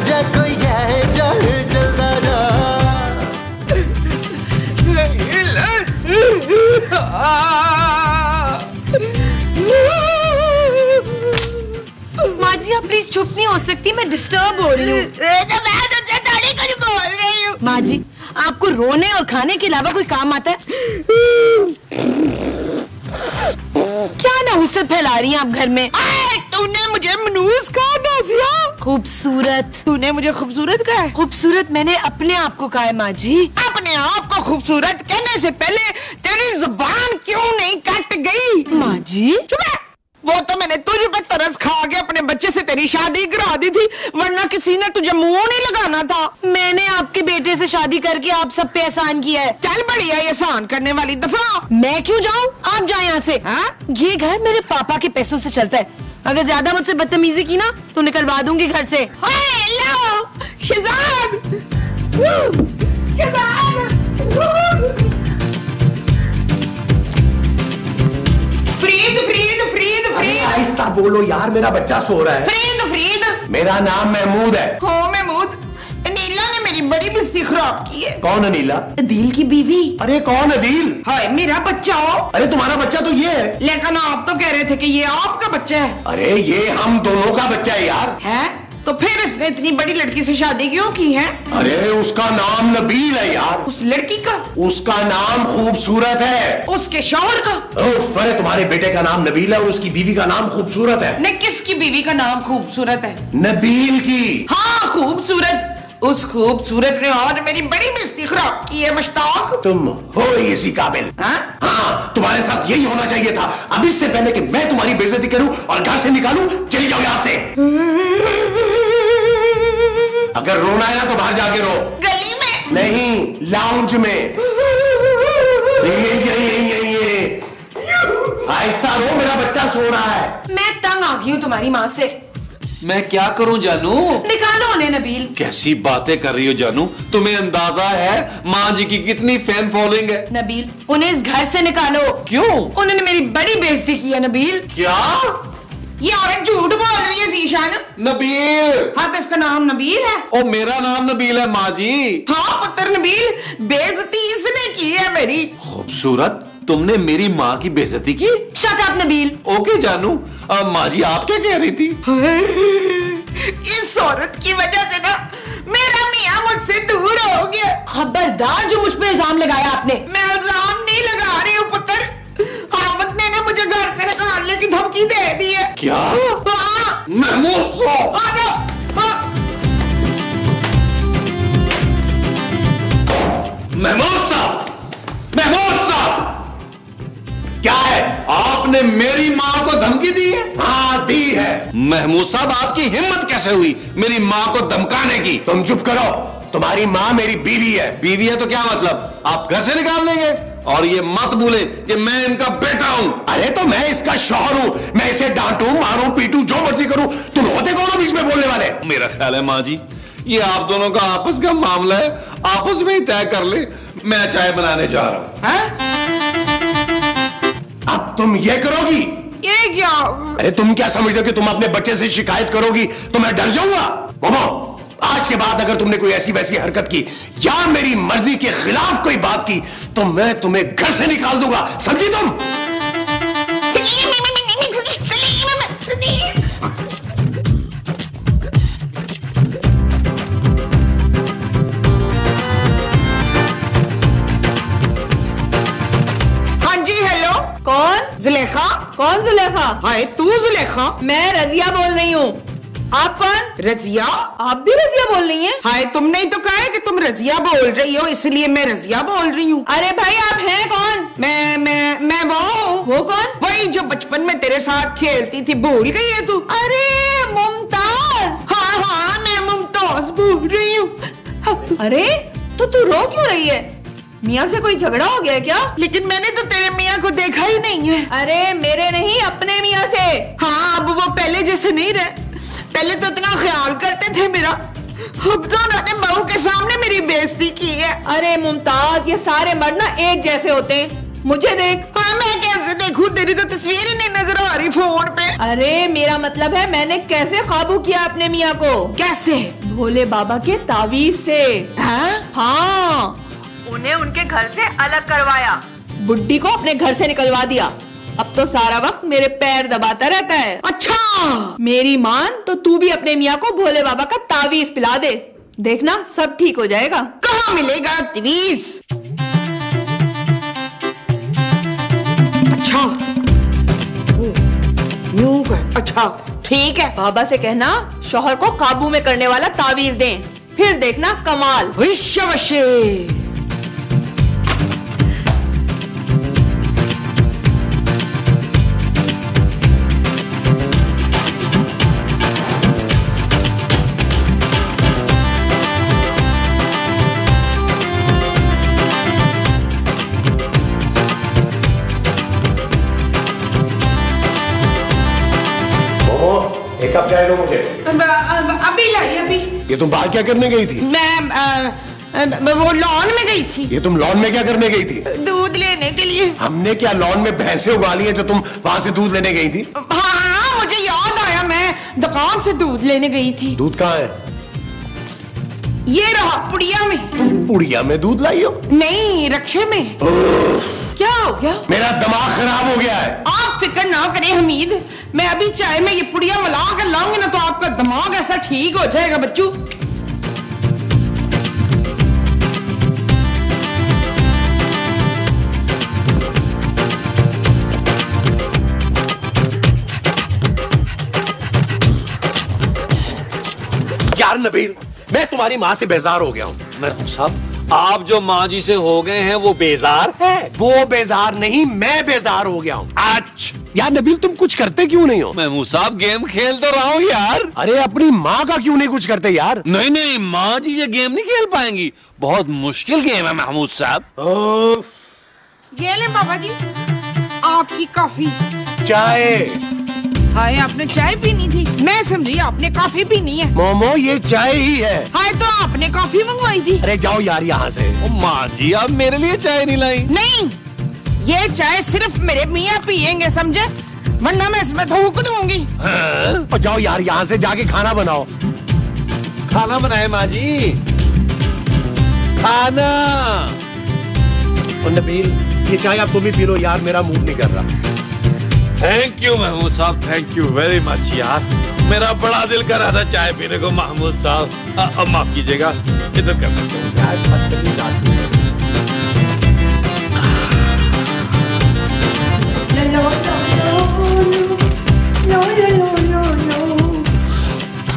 जा कोई है जड़ जलदा जा। माँ जी आप प्लीज चुप नहीं हो सकती, मैं डिस्टर्ब हो रही हूँ। बोल रही हूँ माँ जी, आपको रोने और खाने के अलावा कोई काम आता है? क्या नहुसत फैला रही हैं आप घर में? तूने मुझे मनूस कहा नाज़िया? खूबसूरत। तूने मुझे खूबसूरत कहा? खूबसूरत मैंने अपने आप को कहा है माँ जी। अपने आप को खूबसूरत कहने से पहले तेरी जुबान क्यों नहीं कट गई? माँ जी चुप है। वो तो मैंने तुझ पे तरस खा के अपने बच्चे से तेरी शादी करा दी थी, वरना किसी ने तुझे मुंह नहीं लगाना था। मैंने आपके बेटे से शादी करके आप सब पे एहसान किया है। चल बढ़िया एहसान करने वाली दफा। मैं क्यों जाऊँ? आप जाए यहाँ से। ये घर मेरे पापा के पैसों से चलता है, अगर ज्यादा मुझसे बदतमीजी की ना तो निकलवा दूंगी घर से। हेलो शहजाद। फ्रीद फ्रीद फ्रीद फ्रीद। आहिस्ता बोलो यार, मेरा बच्चा सो रहा है। फ्रीद फ्रीद। मेरा नाम महमूद है। हो महमूद, नीला ने मेरी बड़ी बिस्ती खराब की है। कौन अनीला? अदील की बीवी। अरे कौन अदील? हाय मेरा बच्चा हो। अरे तुम्हारा बच्चा तो ये है। लेकिन आप तो कह रहे थे कि ये आपका बच्चा है। अरे ये हम दोनों का बच्चा है यार। है तो फिर इसने इतनी बड़ी लड़की से शादी क्यों की है? अरे उसका नाम नबील है यार। उस लड़की का? उसका नाम खूबसूरत है। उसके शौहर का? उफ, अरे तुम्हारे बेटे का नाम नबील है और उसकी बीवी का नाम खूबसूरत है। ने किसकी बीवी का नाम खूबसूरत है? नबील की। हाँ खूबसूरत। उस खूबसूरत ने आज मेरी बड़ी बेइज्जती खराब की है मुश्ताक। तुम हो इसी काबिल। हाँ तुम्हारे साथ यही होना चाहिए था। अब इससे पहले कि मैं तुम्हारी बेइज्जती करूं और घर से निकालूं, चली जाओ यहाँ से। अगर रोना है ना तो बाहर जाके रो। गली में नहीं, लाउंज में। ये आहिस्ता रो, मेरा बच्चा सो रहा है। मैं तंग आ गई हूँ तुम्हारी माँ से। मैं क्या करूं जानू? निकालो उन्हें नबील। कैसी बातें कर रही हो जानू, तुम्हें अंदाजा है माँ जी की कितनी फैन फॉलोइंग है? नबील उन्हें इस घर से निकालो। क्यों? उन्होंने मेरी बड़ी बेइज्जती की है नबील। क्या? ये औरत झूठ बोल रही है जीशान। नबील। हाँ तो इसका नाम नबील है। ओ मेरा नाम नबील है माँ जी। हाँ पुत्र नबील, बेइज्जती इसने की है मेरी। खूबसूरत, तुमने मेरी माँ की बेइज्जती की? Shut up Nabeel. ओके जानू, माँ जी आप क्या कह रही थी? इस औरत की वजह से ना मेरा मियाँ मुझसे दूर हो गया। खबरदार जो मुझ पे इल्जाम लगाया आपने। मैं इल्जाम नहीं लगा रही हूँ पुत्र, हामिद ने मुझे घर से निकालने की धमकी दे दी है। क्या? हाँ। महमूद साहब। आ जाओ। महमूद साहब, महमूद साहब, क्या है? आपने मेरी माँ को धमकी दी है? हाँ दी है। महमूद साहब आपकी हिम्मत कैसे हुई मेरी माँ को धमकाने की? तुम चुप करो, तुम्हारी माँ मेरी बीवी है। बीवी है तो क्या मतलब, आप घर से निकाल देंगे? और ये मत भूले कि मैं इनका बेटा हूं। अरे तो मैं इसका शौहर हूं, मैं इसे डांटूं मारूं पीटूं जो मर्जी करूं, तुम होते कौन हो बीच में बोलने वाले? मेरा ख्याल है माँ जी ये आप दोनों का आपस का मामला है, आपस में ही तय कर ले। मैं चाय बनाने जा रहा हूं। अब तुम ये करोगी? ये क्या? अरे तुम क्या समझते हो कि तुम अपने बच्चे से शिकायत करोगी तो मैं डर जाऊंगा? मोमो, आज के बाद अगर तुमने कोई ऐसी वैसी हरकत की या मेरी मर्जी के खिलाफ कोई बात की तो मैं तुम्हें घर से निकाल दूंगा, समझी तुम? हाँ जी हेलो। कौन? जुलेखा। कौन जुलेखा? हाय तू जुलेखा? मैं रजिया बोल रही हूँ। आप कौन? रजिया? आप भी रजिया बोल रही हैं? हाय तुमने ही तो कहा है कि तुम रजिया बोल रही हो, इसलिए मैं रजिया बोल रही हूँ। अरे भाई आप हैं कौन? मैं वो हूँ। वो कौन? वही जो बचपन में तेरे साथ खेलती थी, भूल गई है तू? अरे मुमताज। हाँ मैं मुमताज बोल रही हूँ। अरे तो तू रो क्यों रही है? मियाँ से कोई झगड़ा हो गया क्या? लेकिन मैंने तो तेरे मियाँ को देखा ही नहीं है। अरे मेरे नहीं, अपने मियाँ से। हाँ अब वो पहले जैसे नहीं रहे, पहले तो इतना ख्याल करते थे मेरा, अब तो उन्होंने बहू के सामने मेरी बेइज्जती की है। अरे मुमताज ये सारे मर्द ना एक जैसे होते हैं, मुझे देख। हाँ मैं कैसे देखूं देखूं, तेरी तो तस्वीर ही नहीं नजर आ रही फोन पे। अरे मेरा मतलब है मैंने कैसे काबू किया अपने मियाँ को। कैसे? भोले बाबा के तावीज से। हाँ, उन्हें उनके घर से अलग करवाया, बुड्ढी को अपने घर से निकलवा दिया। अब तो सारा वक्त मेरे पैर दबाता रहता है। अच्छा, मेरी मान तो तू भी अपने मियाँ को भोले बाबा का तावीज पिला दे, देखना सब ठीक हो जाएगा। कहाँ मिलेगा तावीज? अच्छा, यूं कर। अच्छा ठीक है। बाबा से कहना शौहर को काबू में करने वाला तावीज दें, फिर देखना कमाल। विश्वशे। एक कप चाय दो मुझे। अभी लाई अभी। ये तुम बाहर क्या करने गई थी? मैं वो लॉन में गई थी। ये तुम लॉन में क्या करने गई थी? दूध लेने के लिए। हमने क्या लॉन में भैंसे उगा ली है जो तुम वहां से दूध लेने गई थी? हाँ, मुझे याद आया, मैं दुकान से दूध लेने गई थी। दूध कहाँ है? ये रहा पुड़िया में। तुम पुड़िया में दूध लाई हो? नहीं, रक्षे में। क्या हो गया? मेरा दिमाग खराब हो गया है। आप फिक्र ना करें हमीद, मैं अभी चाय में ये पुड़िया मिला कर लाऊंगी ना तो आपका दिमाग ऐसा ठीक हो जाएगा बच्चू। यार नबील, मैं तुम्हारी माँ से बेजार हो गया हूँ। महमूद साहब, आप जो माँ जी से हो गए हैं वो बेजार है। वो बेजार नहीं, मैं बेजार हो गया हूँ। अच्छा यार नबील, तुम कुछ करते क्यों नहीं हो? महमूद साहब, गेम खेल तो रहा हूँ यार। अरे अपनी माँ का क्यों नहीं कुछ करते यार? नहीं नहीं, माँ जी ये गेम नहीं खेल पाएंगी, बहुत मुश्किल गेम है महमूद साहब। ये ले बाबा जी आपकी कॉफी। चाय। हाय, आपने चाय पीनी थी, मैं समझी आपने कॉफी पीनी है। मोमो, ये चाय ही है। हाय, तो आपने कॉफी मंगवाई थी। अरे जाओ यार यहाँ से। ओ माँ जी, आप मेरे लिए चाय नहीं लाई? नहीं, ये चाय सिर्फ मेरे मियाँ पियेंगे, समझे, वरना मैं इसमें थूक दूंगी। हाँ? जाओ यार यहाँ से, जाके खाना बनाओ। खाना बनाए माँ जी, खाना। और नबील, ये चाय आप तुम ही पी लो यार, मेरा मूड नहीं कर रहा। थैंक यू महमूद साहब, थैंक यू वेरी मच यार, मेरा बड़ा दिल कर रहा था चाय पीने को महमूद साहब। अब माफ कीजिएगा, इधर कर देता हूँ।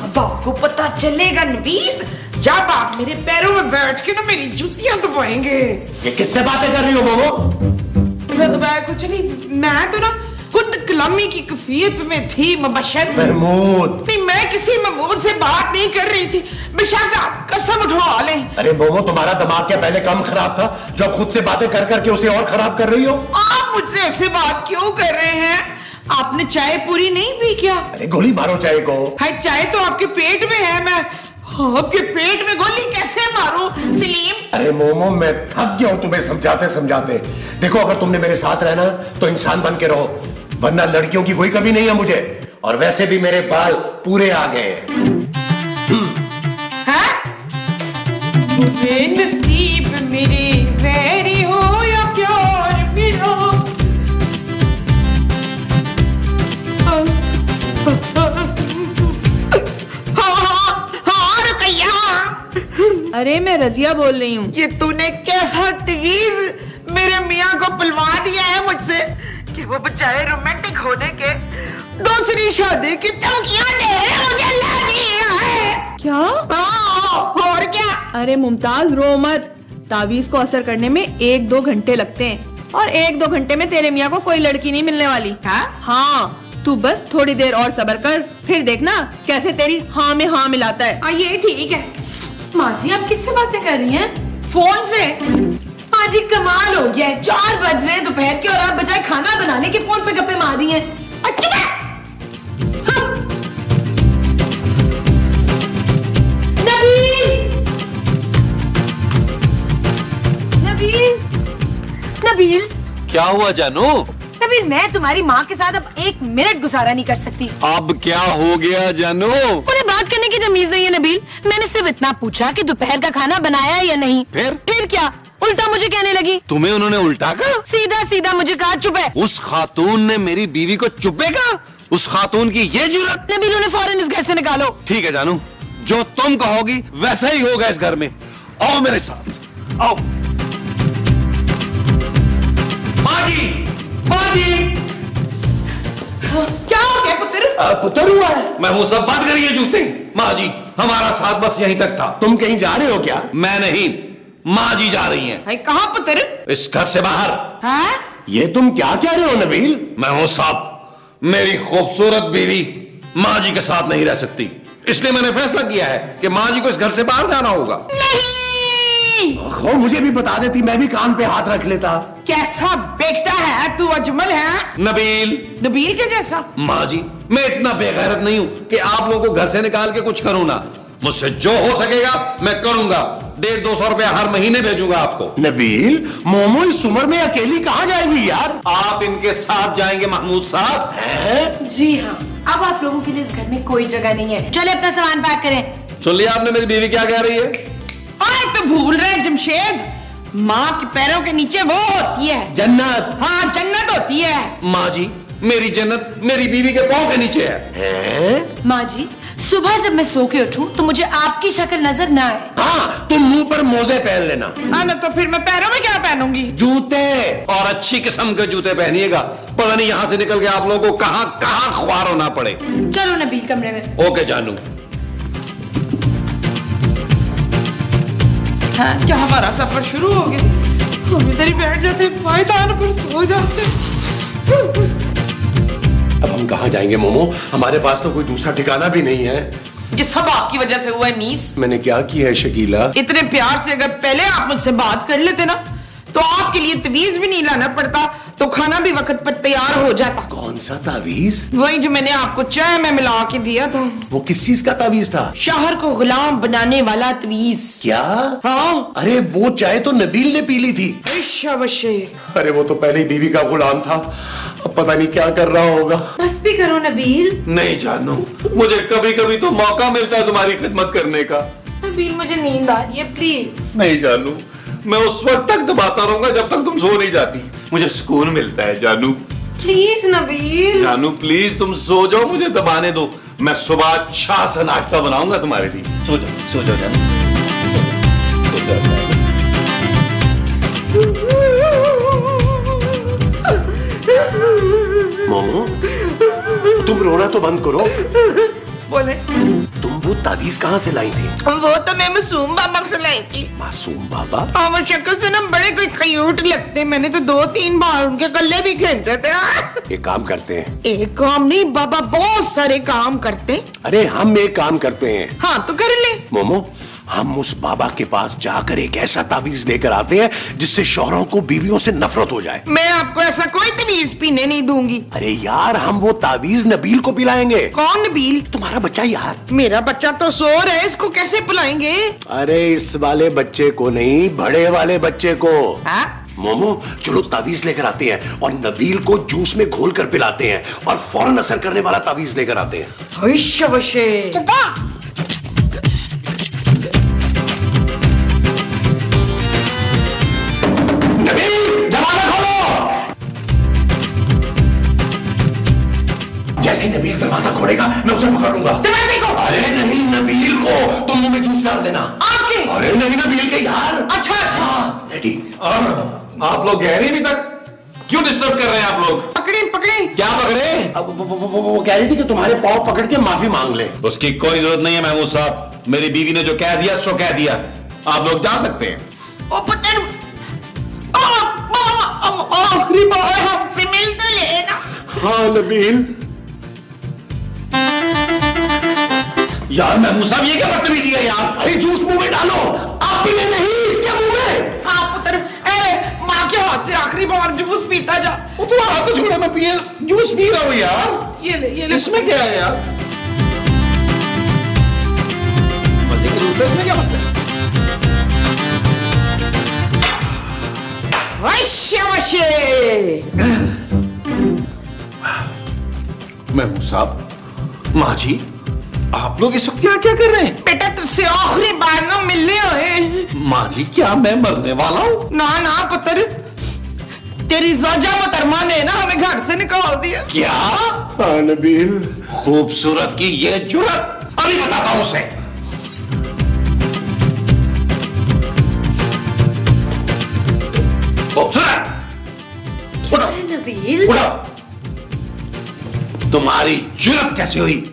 अब आपको पता चलेगा नबीद, जब आप मेरे पैरों में बैठ के ना मेरी जूतियां दबाएंगे। ये किससे बातें कर रही हो मोमो? कुछ नहीं, मैं तो ना खुद कलामी की कैफियत में थी मुबशर। महमूद। नहीं, मैं किसी महमूद से बात नहीं कर रही थी, बेशक आप कसम उठवा लें। अरे मोमो, तुम्हारा दिमाग क्या पहले कम खराब था जो खुद से बातें कर करके उसे और खराब कर रही हो? आप मुझसे ऐसे बात क्यों कर रहे हैं? आपने चाय पूरी नहीं पी क्या? अरे गोली मारो चाय को। हाय, चाय तो आपके पेट में है, मैं आपके पेट में गोली कैसे मारूं सलीम? अरे मोमो, मैं थक गया हूं तुम्हें समझाते समझाते। देखो, अगर तुमने मेरे साथ रहना तो इंसान बन के रहो, वरना लड़कियों की कोई कमी नहीं है मुझे, और वैसे भी मेरे बाल पूरे आ गए हैं। बुरे नसीब मेरे वैरी हो या प्यार फिरो। हाँ रुकैया। अरे मैं रजिया बोल रही हूँ। ये तूने कैसा तवीज मेरे मियाँ को पिलवा दिया है मुझसे कि वो बेचारे रोमांटिक होने के दूसरी शादी की धमकियां दे रहे हैं, मुझे लग है। क्या? और क्या? अरे मुमताज, रो मत, तावीज को असर करने में 1-2 घंटे लगते हैं, और 1-2 घंटे में तेरे मियाँ को कोई लड़की नहीं मिलने वाली। हाँ, तू बस थोड़ी देर और सब्र कर, फिर देखना कैसे तेरी हाँ में हाँ मिलाता है। ये ठीक है। माँ जी, आप किससे बातें कर रही हैं? फोन से। माँ जी, कमाल हो गया है, 4 बज रहे हैं दोपहर के और आप बजाय खाना बनाने के फोन पे गप्पे मार रही हैं। अच्छा नबील, नबील, क्या हुआ जानू? नबील, मैं तुम्हारी माँ के साथ अब 1 मिनट गुजारा नहीं कर सकती। अब क्या हो गया जानू? उन्हें बात करने की तमीज नहीं है नबील। मैंने सिर्फ इतना पूछा कि दोपहर का खाना बनाया या नहीं। फिर क्या? उल्टा मुझे कहने लगी। तुम्हें उन्होंने उल्टा कहा? सीधा सीधा मुझे कहा चुप है। उस खातून ने मेरी बीवी को चुप्पे कहा? उस खातून की ये जुर्रत? नबील, उन्हें फौरन इस घर से निकालो। ठीक है जानू, जो तुम कहोगी वैसा ही होगा इस घर में। आओ मेरे साथ, आओ। माँ जी, माँ जी। क्या हो गया पुत्र? पुत्र हुआ है। महमूद साहब बंद करिए जूते। माँ जी, हमारा साथ बस यहीं तक था। तुम कहीं जा रहे हो क्या? मैं नहीं, माँ जी जा रही हैं। कहाँ पुत्र? इस घर से बाहर। हाँ? ये तुम क्या कह रहे हो नबील? महमूद साहब, मेरी खूबसूरत बीवी माँ जी के साथ नहीं रह सकती, इसलिए मैंने फैसला किया है कि माँ जी को इस घर से बाहर जाना होगा। नहीं, मुझे भी बता देती, मैं भी कान पे हाथ रख लेता। कैसा बेटा है तू, अजमल है? नबील के जैसा। माँ जी, मैं इतना बेगैरत नहीं हूँ कि आप लोगों को घर से निकाल के कुछ करूँ ना। मुझसे जो हो सकेगा मैं करूंगा। 150-200 रुपया हर महीने भेजूंगा आपको। नबील, मोमो इस उम्र में अकेली कहाँ जाएगी यार? आप इनके साथ जाएंगे महमूद साहब? हैं? जी हाँ, अब आप लोगों के लिए इस घर में कोई जगह नहीं है। चले अपना सामान पैक करें। सुन लिया आपने मेरी बीवी क्या कह रही है? अरे तो भूल रहे जमशेद, माँ के पैरों के नीचे वो होती है जन्नत। हाँ, जन्नत होती है। माँ जी, मेरी जन्नत मेरी बीवी के पाँव के नीचे है। माँ जी, सुबह जब मैं सो के उठूं तो मुझे आपकी शक्ल नजर ना आए। हाँ, तुम मुंह पर मोजे पहन लेना। ना तो फिर मैं पैरों में क्या पहनूंगी? जूते। और अच्छी किस्म के जूते पहनिएगा, पता नहीं यहाँ से निकल के आप लोगों को कहाँ कहाँ ख्वार होना पड़े। चलो नबील कमरे में। ओके जानू। हाँ, क्या हमारा सफर शुरू हो गया? हम इधर ही बैठ जाते, पायदान पर सो जाते। अब हम कहाँ जाएंगे मोमो? हमारे पास तो कोई दूसरा ठिकाना भी नहीं है। ये सब आपकी वजह से हुआ है नीस। मैंने क्या किया है शकीला? इतने प्यार से अगर पहले आप मुझसे बात कर लेते ना, तो आपके लिए तवीज भी नहीं लाना पड़ता, तो खाना भी वक्त पर तैयार हो जाता। कौन सा तावीज? वही जो मैंने आपको चाय में मिला के दिया था। वो किस चीज का तावीज था? शहर को गुलाम बनाने वाला तवीज। क्या? हाँ। अरे वो चाय तो नबील ने पी ली थी। अरे वो तो पहले ही बीवी का गुलाम था, अब पता नहीं क्या कर रहा होगा। बस भी करो नबील। नहीं जानू, मुझे कभी कभी तो मौका मिलता है तुम्हारी खिदमत करने का। नबील, मुझे नींद आ रही है, प्लीज। नहीं जानू, मैं उस वक्त तक दबाता रहूंगा जब तक तुम सो नहीं जाती। मुझे सुकून मिलता है जानू। प्लीज नबील। जानू प्लीज तुम सो जाओ, मुझे दबाने दो। मैं सुबह अच्छा सा नाश्ता बनाऊंगा तुम्हारे लिए। सो जाओ जानू। मोमो, तुम रोना तो बंद करो। बोले, तुम वो तावीज कहाँ से लाई थी? वो तो मैं मासूम बाबा से लाई थी। मासूम बाबा? हाँ, वो शक्ल से ना बड़े कोई क्यूट लगते हैं। मैंने तो 2-3 बार उनके गले भी खेलते थे। एक काम करते हैं। एक काम नहीं बाबा, बहुत सारे काम करते। अरे हम एक काम करते हैं। हाँ तो कर ले। मोमो, हम उस बाबा के पास जाकर एक ऐसा तावीज लेकर आते हैं जिससे शौहरों को बीवियों से नफरत हो जाए। मैं आपको ऐसा कोई तवीज पीने नहीं दूंगी। अरे यार, हम वो तावीज नबील को पिलाएंगे। कौन नबील? तुम्हारा बच्चा यार। मेरा बच्चा तो सो रहा है, इसको कैसे पिलाएंगे? अरे इस वाले बच्चे को नहीं, बड़े वाले बच्चे को। हाँ? मोमो, चलो तावीज लेकर आते हैं और नबील को जूस में घोल कर पिलाते हैं और फौरन असर करने वाला तावीज लेकर आते हैं। जैसे ही नबील दरवाजा खोलेगा मैं उसे पकड़ लूंगा। दरवाजे को? अरे नहीं, नबील को। तुम मुंह में जूस डाल देना। आपके? अरे नहीं, नबील के यार। अच्छा। रेडी? आप लोग गहरे अभी तक क्यों डिस्टर्ब कर रहे हैं आप लोग? पकड़े। क्या पकड़े? अब वो कह रही थी कि तुम्हारे पाँव पकड़ के माफी मांग ले। उसकी कोई जरूरत नहीं है महमूद साहब। मेरी बीवी ने जो कह दिया सो कह दिया। आप लोग जा सकते हैं। ओ पुत्र, आखिरी बार हमसे मिल तो लेना। हाँ नबील। यार महमूद साहब, ये क्या बदतमीजी है यार? अरे जूस मुंह में डालो। आप पीने नहीं, इसके मुंह में। हाँ पुत्र, माँ के हाथ से आखिरी बार जूस पीता जा। वो तो हाथ तो छोड़े, मैं पिए जूस पी रहा हूँ यार। ये ले। इसमें क्या है यार? मजे के जूस है, इसमें क्या मसला है? महमूद साहब, माँ जी, आप लोग इस वक्त यहाँ क्या कर रहे हैं? बेटा तुझसे आखिरी बार ना मिलने आए। माँ जी, क्या मैं मरने वाला हूँ? ना ना पुत्र, तेरी ज़ौजा मोहतरमा ने ना हमें घर से निकाल दिया। क्या? हाँ नबील, खूबसूरत की ये जुर्रत, अभी बताता हूं उसे। खूबसूरत, उठो नबील, उठो। तुम्हारी जुर्रत कैसे हुई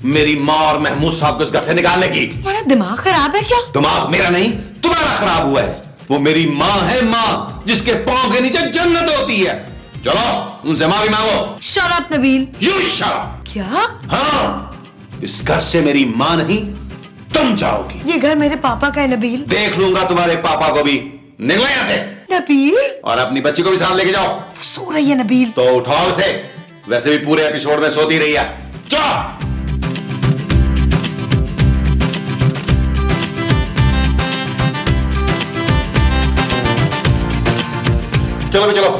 मेरी माँ और महमूद साहब को इस घर से निकालने की? तुम्हारा दिमाग खराब है क्या? दिमाग मेरा नहीं, तुम्हारा खराब हुआ है। वो मेरी माँ है, माँ जिसके पांव के नीचे जन्नत होती है। चलो उनसे माफी मांगो। Shut up Nabeel. You shut up. क्या? हाँ, इस घर से मेरी माँ नहीं, तुम जाओगी। ये घर मेरे पापा का है नबील। देख लूंगा तुम्हारे पापा को भी। निकलो यहाँ से। नबील, और अपनी बच्ची को भी साथ लेके जाओ। सो रही है नबील। तो उठाओ उसे, वैसे भी पूरे एपिसोड में सोती रही है। चलो चलो चलो,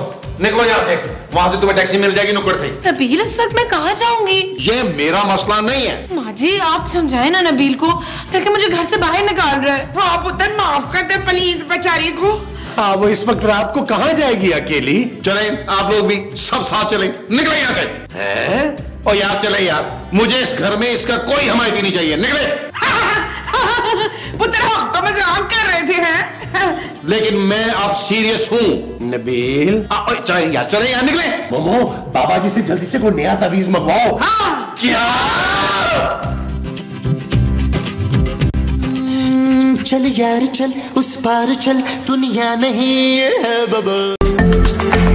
निकलो यहाँ से। वहां से तुम्हें टैक्सी मिल जाएगी नुक्कड़ से। नबील, इस वक्त मैं कहाँ जाऊंगी? ये मेरा मसला नहीं है। माँ जी, आप समझाए ना नबील को, ताकि मुझे घर से बाहर निकाल रहा है। हाँ पुत्र, माफ कर दे प्लीज बेचारी को। हाँ, वो इस वक्त रात को कहाँ जाएगी अकेली? चले आप लोग भी सब साथ चले। निकले यहाँ से। हैं? और यार चले यार, मुझे इस घर में इसका कोई हमायती नहीं चाहिए। निकले। पुत्र, हम तो मजाक कर रहे थे हैं। लेकिन मैं अब सीरियस हूँ। नबील, चले यार, निकले। मोमो, बाबा जी से जल्दी से कोई नया तावीज मंगवाओ। हाँ। क्या? चल यार चल, उस पार चल, दुनिया नहीं है बबल।